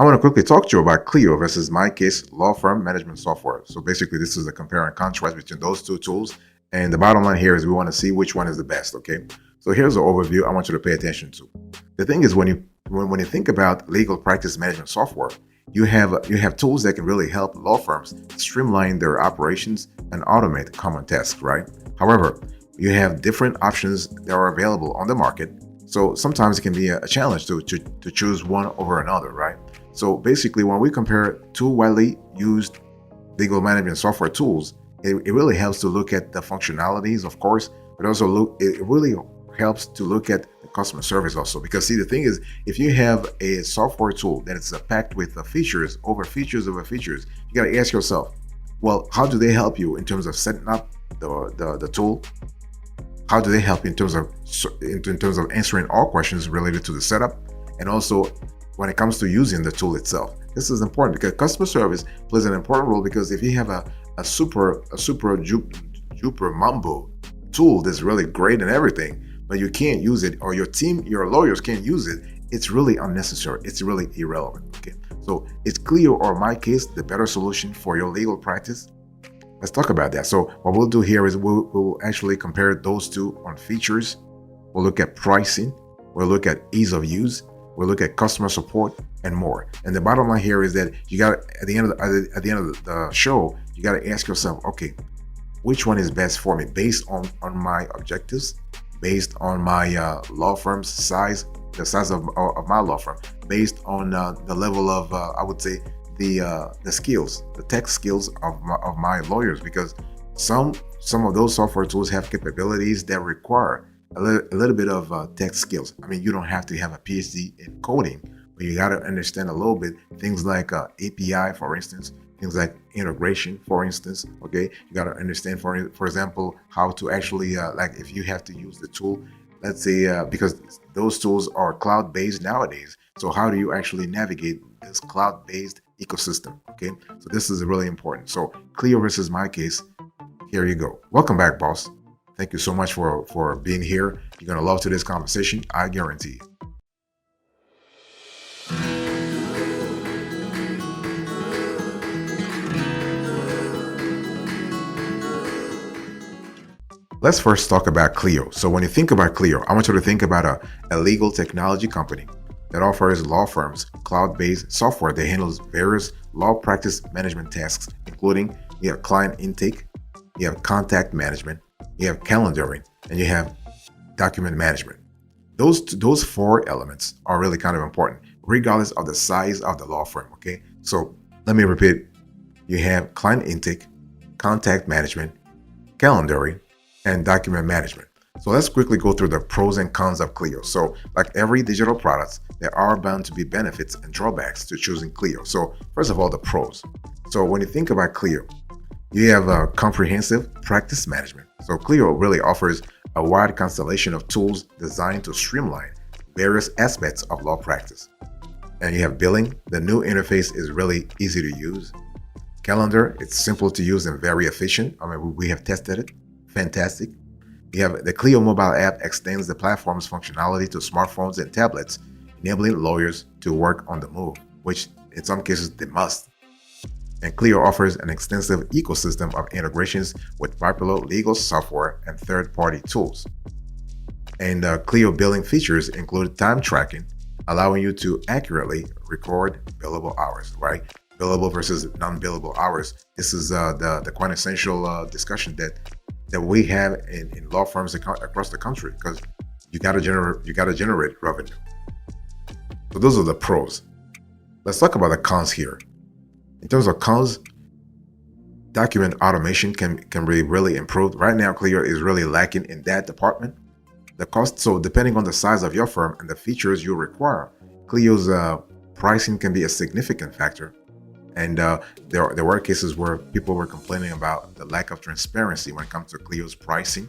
I want to quickly talk to you about Clio versus MyCase law firm management software. So basically, this is a compare and contrast between those two tools. And the bottom line here is we want to see which one is the best, okay? So here's the overview I want you to pay attention to. The thing is, when you think about legal practice management software, you have tools that can really help law firms streamline their operations and automate common tasks, right? However, you have different options that are available on the market. So sometimes it can be a challenge to choose one over another, right? So basically, when we compare two widely used legal management software tools, it really helps to look at the functionalities, of course, but also it really helps to look at the customer service also. Because see, the thing is, if you have a software tool that is packed with features over features over features, you got to ask yourself, well, how do they help you in terms of setting up the tool? How do they help in terms of answering all questions related to the setup, and also when it comes to using the tool itself? This is important because customer service plays an important role, because if you have a super duper mambo tool that's really great and everything, but you can't use it, or your lawyers can't use it, it's really unnecessary. It's really irrelevant. Okay, so is Clio or MyCase the better solution for your legal practice? Let's talk about that. So what we'll do here is we'll actually compare those two on features. We'll look at pricing. We'll look at ease of use. We'll look at customer support and more. And the bottom line here is that you got at the end of the show, you got to ask yourself, okay, which one is best for me based on my objectives, based on my law firm's size, the size of my law firm, based on the level of I would say the skills, the tech skills of my lawyers, because some of those software tools have capabilities that require a little bit of tech skills. I mean, you don't have to have a PhD in coding, but you got to understand a little bit things like API, for instance, things like integration, for instance. Okay, you got to understand, for example, how to actually like if you have to use the tool, let's say because those tools are cloud-based nowadays. So how do you actually navigate this cloud-based ecosystem? Okay, so this is really important. So Clio versus MyCase, here you go. Welcome back, boss. Thank you so much for being here. You're gonna love today's conversation, I guarantee. Let's first talk about Clio. So when you think about Clio, I want you to think about a legal technology company that offers law firms cloud-based software that handles various law practice management tasks, including you have client intake, you have contact management, you have calendaring, and you have document management. Those four elements are really kind of important, regardless of the size of the law firm. Okay, so let me repeat: you have client intake, contact management, calendaring, and document management. So let's quickly go through the pros and cons of Clio. So like every digital product, there are bound to be benefits and drawbacks to choosing Clio. So first of all, the pros. So when you think about Clio, you have a comprehensive practice management. So Clio really offers a wide constellation of tools designed to streamline various aspects of law practice. And you have billing. The new interface is really easy to use. Calendar, it's simple to use and very efficient. I mean, we have tested it. Fantastic. You have the Clio mobile app extends the platform's functionality to smartphones and tablets, enabling lawyers to work on the move, which in some cases they must. And Clio offers an extensive ecosystem of integrations with popular legal software and third-party tools. And Clio billing features include time tracking, allowing you to accurately record billable hours, right? Billable versus non-billable hours. This is the quintessential discussion that we have in law firms across the country, because you got to generate revenue. So those are the pros. Let's talk about the cons here. In terms of cons, document automation can be really improved. Right now, Clio is really lacking in that department. The cost, so depending on the size of your firm and the features you require, Clio's pricing can be a significant factor. And there were cases where people were complaining about the lack of transparency when it comes to Clio's pricing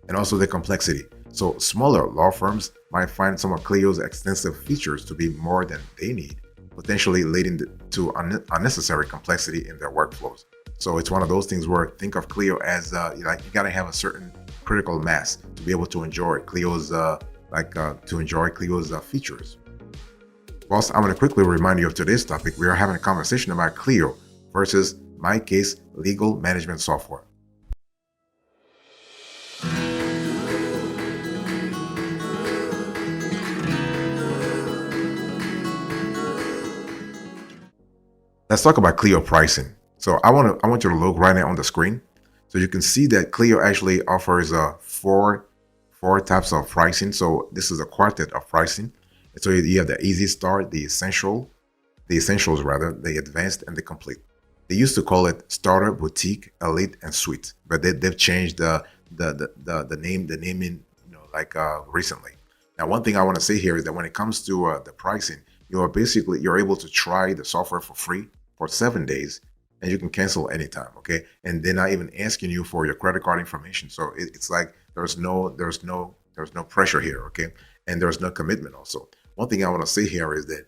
and also the complexity. So smaller law firms might find some of Clio's extensive features to be more than they need, potentially leading to unnecessary complexity in their workflows. So it's one of those things where think of Clio as you got to have a certain critical mass to be able to enjoy Clio's features. Boss, I'm going to quickly remind you of today's topic. We are having a conversation about Clio versus MyCase legal management software. Let's talk about Clio pricing. So I want you to look right now on the screen. So you can see that Clio actually offers four types of pricing. So this is a quartet of pricing. So you have the easy start, the essentials rather, the advanced, and the complete. They used to call it starter, boutique, elite, and suite, but they've changed the naming, recently. Now, one thing I want to say here is that when it comes to the pricing, you're able to try the software for free for 7 days, and you can cancel anytime. Okay, and they're not even asking you for your credit card information, so it's like there's no pressure here. Okay, and there's no commitment also. One thing I want to say here is that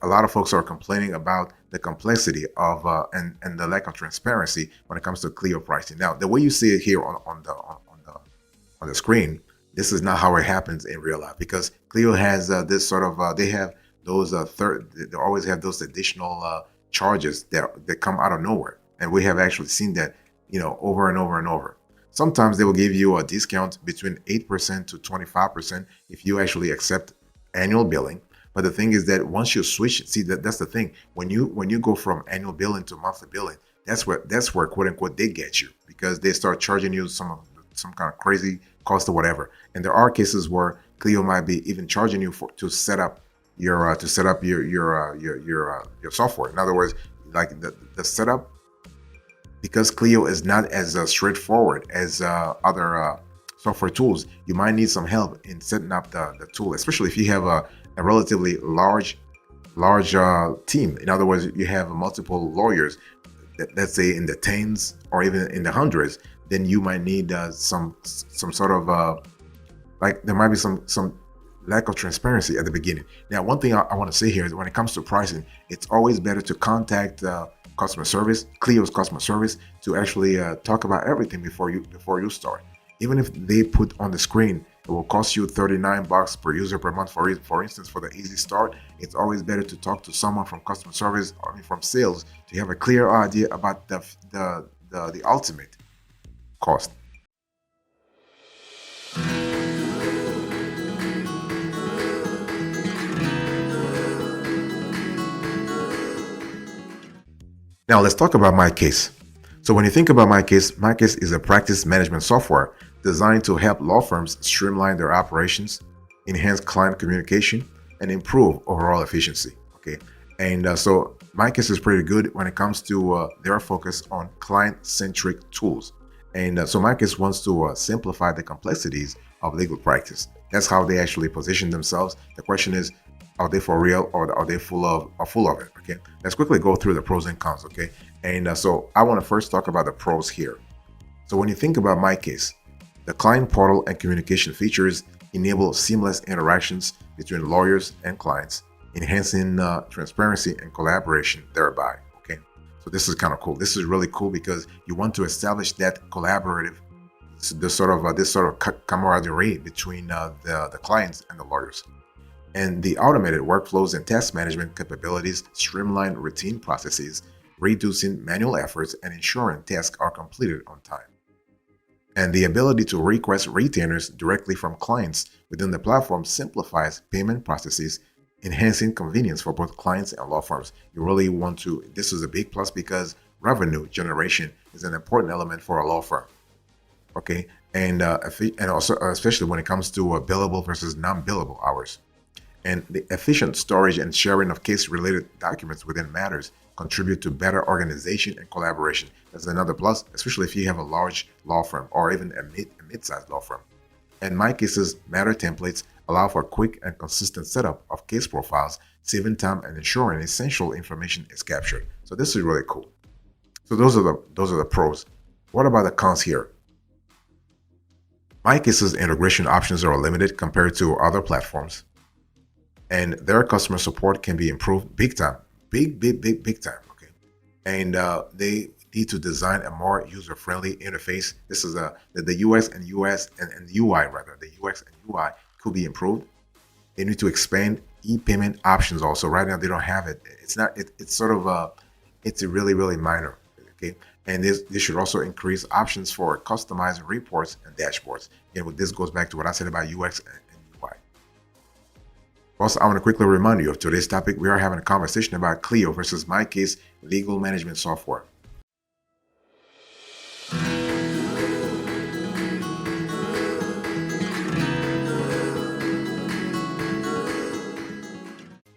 a lot of folks are complaining about the complexity of and the lack of transparency when it comes to Clio pricing. Now, the way you see it here on the screen, this is not how it happens in real life, because Clio has this sort of they have those they always have those additional charges that come out of nowhere, and we have actually seen that over and over and over. Sometimes they will give you a discount between 8% to 25% if you actually accept annual billing. But the thing is that once you switch, see that's the thing. When you go from annual billing to monthly billing, that's where quote unquote they get you, because they start charging you some kind of crazy cost or whatever. And there are cases where Clio might be even charging you to set up your software. In other words, like the setup, because Clio is not as straightforward as other software tools, you might need some help in setting up the tool, especially if you have a relatively large team. In other words, you have multiple lawyers, let's say in the tens or even in the hundreds. Then you might need some sort of there might be some lack of transparency at the beginning. Now, one thing I want to say here is when it comes to pricing, it's always better to contact customer service, Clio's customer service, to actually talk about everything before you start. Even if they put on the screen it will cost you $39 per user per month, for instance, for the easy start, it's always better to talk to someone from customer service or from sales to have a clear idea about the ultimate cost. Now let's talk about MyCase. So when you think about MyCase is a practice management software designed to help law firms streamline their operations, enhance client communication, and improve overall efficiency. Okay, and so MyCase is pretty good when it comes to their focus on client-centric tools. And so MyCase wants to simplify the complexities of legal practice. That's how they actually position themselves. The question is, are they for real, or are they full of it? Okay, let's quickly go through the pros and cons. Okay, and so I want to first talk about the pros here. So when you think about MyCase, the client portal and communication features enable seamless interactions between lawyers and clients, enhancing transparency and collaboration thereby. Okay, so this is kind of cool. This is really cool because you want to establish that collaborative, this sort of camaraderie between the clients and the lawyers. And the automated workflows and task management capabilities streamline routine processes, reducing manual efforts and ensuring tasks are completed on time. And the ability to request retainers directly from clients within the platform simplifies payment processes, enhancing convenience for both clients and law firms. You really want to, this is a big plus because revenue generation is an important element for a law firm. Okay, and also especially when it comes to billable versus non-billable hours. And the efficient storage and sharing of case-related documents within Matters contribute to better organization and collaboration. That's another plus, especially if you have a large law firm or even a mid-sized law firm. And MyCase's Matter templates allow for quick and consistent setup of case profiles, saving time and ensuring essential information is captured. So this is really cool. So those are the pros. What about the cons here? MyCase's integration options are limited compared to other platforms, and their customer support can be improved big time, big time. Okay, and they need to design a more user-friendly interface. This is the UX and UI rather. The UX and UI could be improved. They need to expand e-payment options also. Right now they don't have it. It's not. It's sort of it's a really minor. Okay, and this should also increase options for customizing reports and dashboards. And this goes back to what I said about UX and UI. Also, I want to quickly remind you of today's topic. We are having a conversation about Clio versus MyCase legal management software.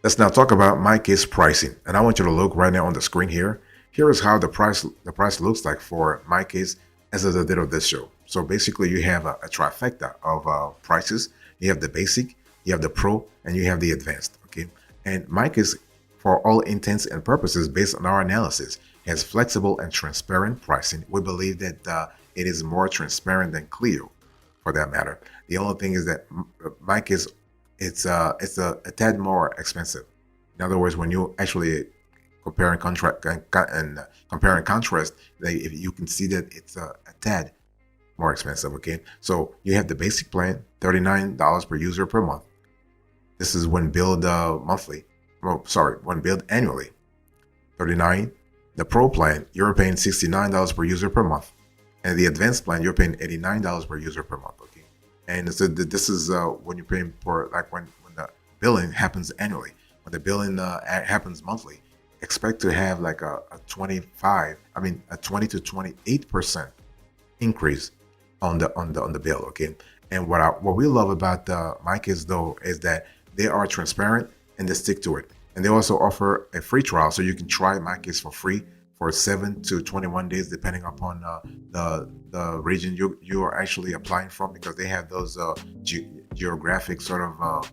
Let's now talk about MyCase pricing, and I want you to look right now on the screen here. Here is how the price looks like for MyCase as of the date of this show. So basically, you have a trifecta of prices. You have the basic, you have the pro, and you have the advanced. Okay, and MyCase, for all intents and purposes, based on our analysis, has flexible and transparent pricing. We believe that it is more transparent than Clio, for that matter. The only thing is that MyCase it's a tad more expensive. In other words, when you actually compare and contract and compare and contrast, if you can see that it's a tad more expensive. Okay, so you have the basic plan, $39 per user per month. This is when billed monthly. Oh, sorry, when billed annually. 39. The pro plan, you're paying $69 per user per month, and the advanced plan, you're paying $89 per user per month. Okay. And so this is when you're paying for, like, when the billing happens annually. When the billing happens monthly, expect to have like a 20 to 28% increase on the bill. Okay. And what we love about MyCase though is that they are transparent and they stick to it. And they also offer a free trial, so you can try MyCase for free for 7 to 21 days, depending upon the region you are actually applying from, because they have those geographic sort of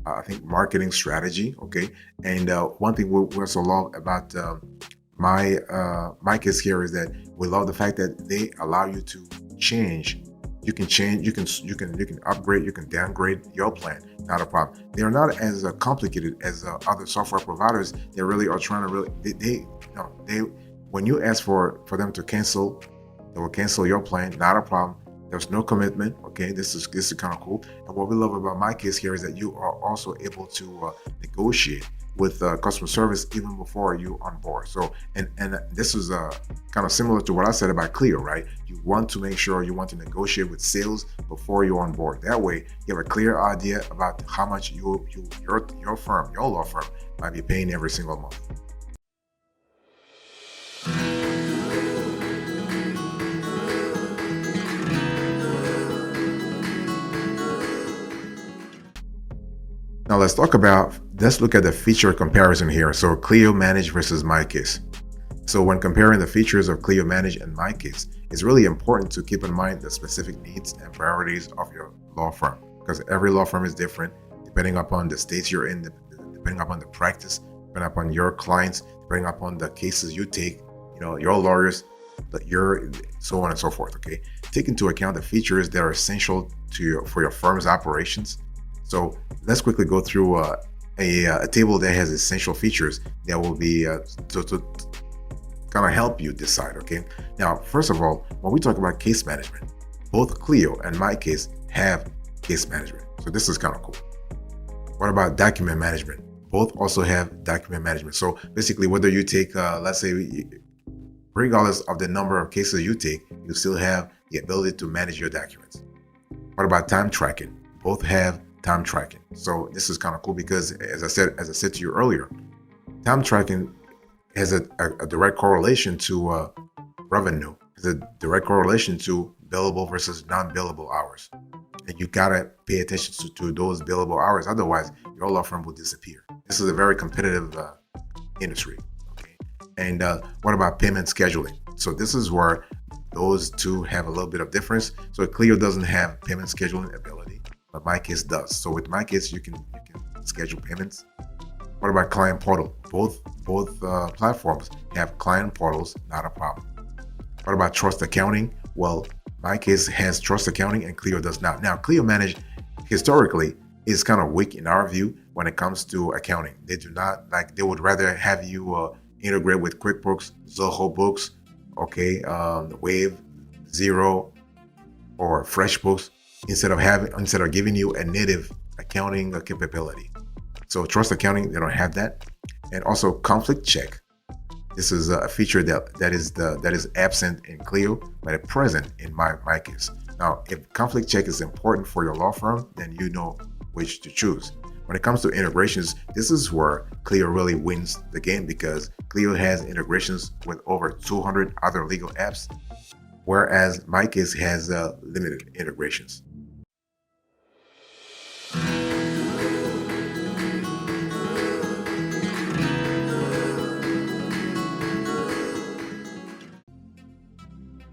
I think marketing strategy. Okay, and one thing we also love about MyCase here is that we love the fact that they allow you to change. You can change, you can upgrade, you can downgrade your plan, not a problem. They are not as complicated as other software providers. They really are trying to when you ask for them to cancel, they will cancel your plan, not a problem. There's no commitment. Okay, this is kind of cool. And what we love about MyCase here is that you are also able to negotiate with customer service even before you on board. So and this is kind of similar to what I said about Clio, right? You want to make sure you want to negotiate with sales before you're on board. That way you have a clear idea about how much your firm, your law firm, might be paying every single month. Now let's look at the feature comparison here. So Clio Manage versus MyCase. So when comparing the features of Clio Manage and MyCase, it's really important to keep in mind the specific needs and priorities of your law firm, because every law firm is different depending upon the states you're in, depending upon the practice, depending upon your clients, depending upon the cases you take, your lawyers, so on and so forth. Okay, take into account the features that are essential for your firm's operations. So let's quickly go through a table that has essential features that will be to kind of help you decide. Okay, now first of all, when we talk about case management, both Clio and MyCase have case management, so this is kind of cool. What about document management? Both also have document management. So basically, whether you take let's say, regardless of the number of cases you take, you still have the ability to manage your documents. What about time tracking? Both have time tracking. So this is kind of cool because, as I said to you earlier, time tracking has a direct correlation to revenue. Has a direct correlation to billable versus non-billable hours, and you gotta pay attention to those billable hours. Otherwise, your law firm will disappear. This is a very competitive industry. Okay, and what about payment scheduling? So this is where those two have a little bit of difference. So Clio doesn't have payment scheduling ability, but MyCase does. So with MyCase, you can schedule payments. What about client portal? Both platforms have client portals, not a problem. What about trust accounting? Well, MyCase has trust accounting and Clio does not. Now, Clio Manage historically is kind of weak in our view when it comes to accounting. They do not they would rather have you integrate with QuickBooks, Zoho Books, okay, Wave, Xero, or FreshBooks, instead of giving you a native accounting capability. So trust accounting, they don't have that. And also conflict check. This is a feature that is absent in Clio, but it's present in MyCase. Now, if conflict check is important for your law firm, then you know which to choose. When it comes to integrations, this is where Clio really wins the game, because Clio has integrations with over 200 other legal apps, whereas MyCase has limited integrations.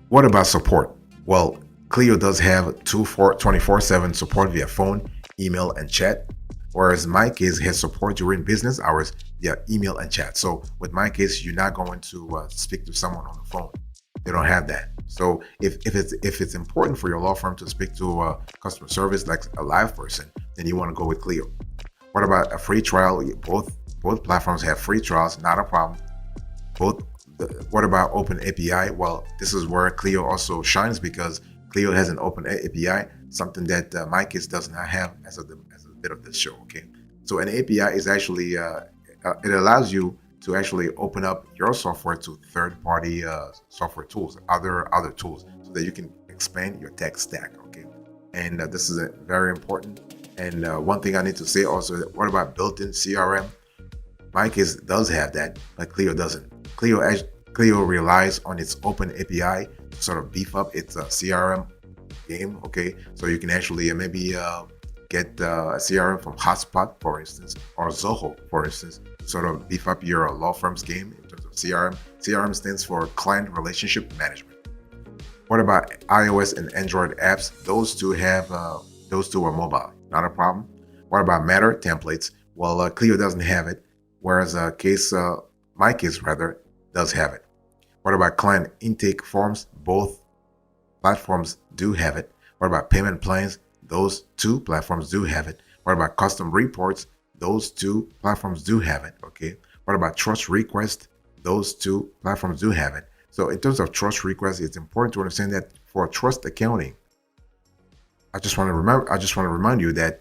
What about support? Well, Clio does have 24/7 support via phone, email, and chat, whereas MyCase has support during business hours via email and chat. So with MyCase, you're not going to speak to someone on the phone. They don't have that. So if it's important for your law firm to speak to customer service like a live person, then you want to go with Clio. What about a free trial? Both platforms have free trials, not a problem. What about open API? Well, this is where Clio also shines, because Clio has an open API, something that MyCase does not have as a bit of the show. Okay, so an API is actually it allows you to actually open up your software to third-party software tools, other tools, so that you can expand your tech stack. Okay, and this is very important. And one thing I need to say also, what about built-in CRM? MyCase does have that, but Clio doesn't. Clio relies on its open API to sort of beef up its CRM game. Okay, so you can actually maybe get a CRM from Hotspot, for instance, or Zoho, for instance, to sort of beef up your law firm's game in terms of CRM. CRM stands for Client Relationship Management. What about iOS and Android apps? Those two are mobile, not a problem. What about Matter templates? Well, Clio doesn't have it, whereas MyCase rather does have it. What about client intake forms? Both platforms do have it. What about payment plans? Those two platforms do have it. What about custom reports? Those two platforms do have it. Okay. What about trust request? Those two platforms do have it. So in terms of trust request, it's important to understand that for trust accounting, I just want to remind you that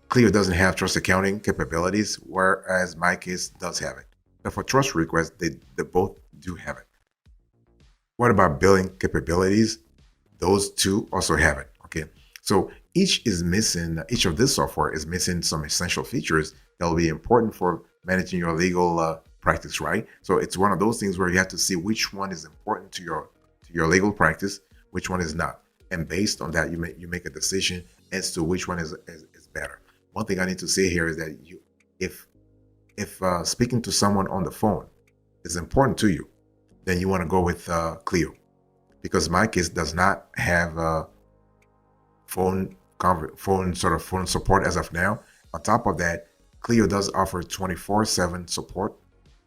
Clio doesn't have trust accounting capabilities, whereas MyCase does have it. But for trust requests, they both do have it. What about billing capabilities? Those two also have it. Okay, so each of this software is missing some essential features that will be important for managing your legal practice, right? So it's one of those things where you have to see which one is important to your legal practice, which one is not, and based on that, you make a decision as to which one is better. One thing I need to say here is that if speaking to someone on the phone is important to you, then you want to go with Clio, because MyCase does not have phone support as of now. On top of that, Clio does offer 24/7 support,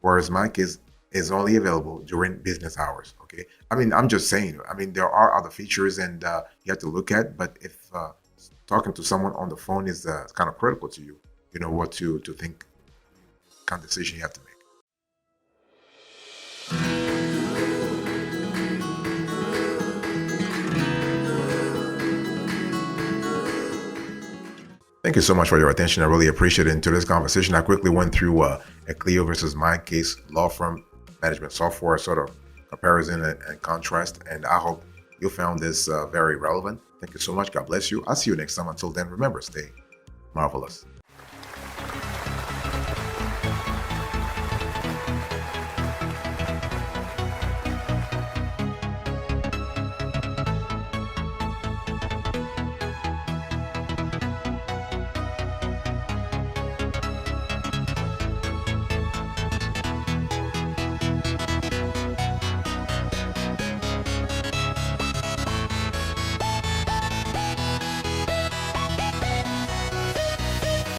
whereas MyCase is only available during business hours. Okay, I mean, I'm just saying. I mean, there are other features and you have to look at, but if talking to someone on the phone is kind of critical to you, you know what to think, kind of decision you have to make. Thank you so much for your attention. I really appreciate it. In today's conversation, I quickly went through a Clio versus MyCase law firm management software sort of comparison and contrast, and I hope you found this very relevant. Thank you so much. God bless you. I'll see you next time. Until then, remember, stay marvelous.